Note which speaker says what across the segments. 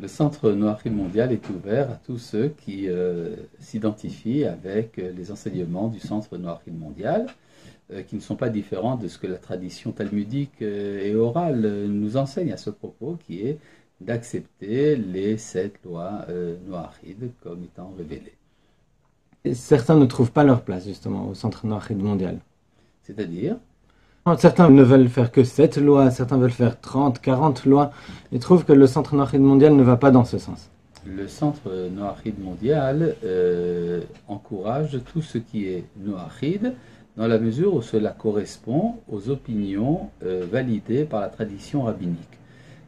Speaker 1: Le Centre Noachide mondial est ouvert à tous ceux qui s'identifient avec les enseignements du Centre Noachide mondial, qui ne sont pas différents de ce que la tradition talmudique et orale nous enseigne à ce propos, qui est d'accepter les 7 lois noachides comme étant révélées.
Speaker 2: Et certains ne trouvent pas leur place justement au Centre Noachide mondial.
Speaker 1: C'est-à-dire,
Speaker 2: Certains ne veulent faire que 7 lois, certains veulent faire 30, 40 lois. Ils trouvent que le Centre Noachide mondial ne va pas dans ce sens.
Speaker 1: le Centre Noachide mondial encourage tout ce qui est noachide dans la mesure où cela correspond aux opinions validées par la tradition rabbinique.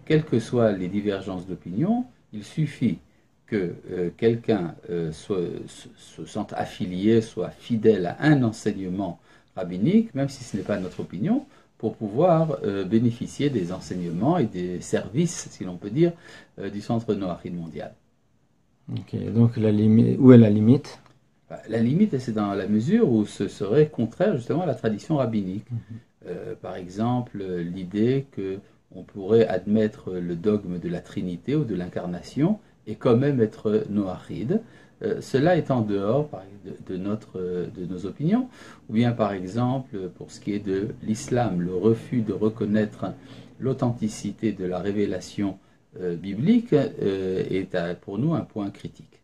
Speaker 1: Quelles que soient les divergences d'opinion, il suffit que quelqu'un se sente affilié, soit fidèle à un enseignement rabbinique, même si ce n'est pas notre opinion, pour pouvoir bénéficier des enseignements et des services, si l'on peut dire, du Centre Noachide mondial.
Speaker 2: Ok, donc où est la limite?
Speaker 1: La limite, c'est dans la mesure où ce serait contraire justement à la tradition rabbinique. Par exemple, l'idée qu'on pourrait admettre le dogme de la Trinité ou de l'incarnation et quand même être noachide. Cela est en dehors de nos opinions, ou bien par exemple pour ce qui est de l'islam, le refus de reconnaître l'authenticité de la révélation biblique est pour nous un point critique.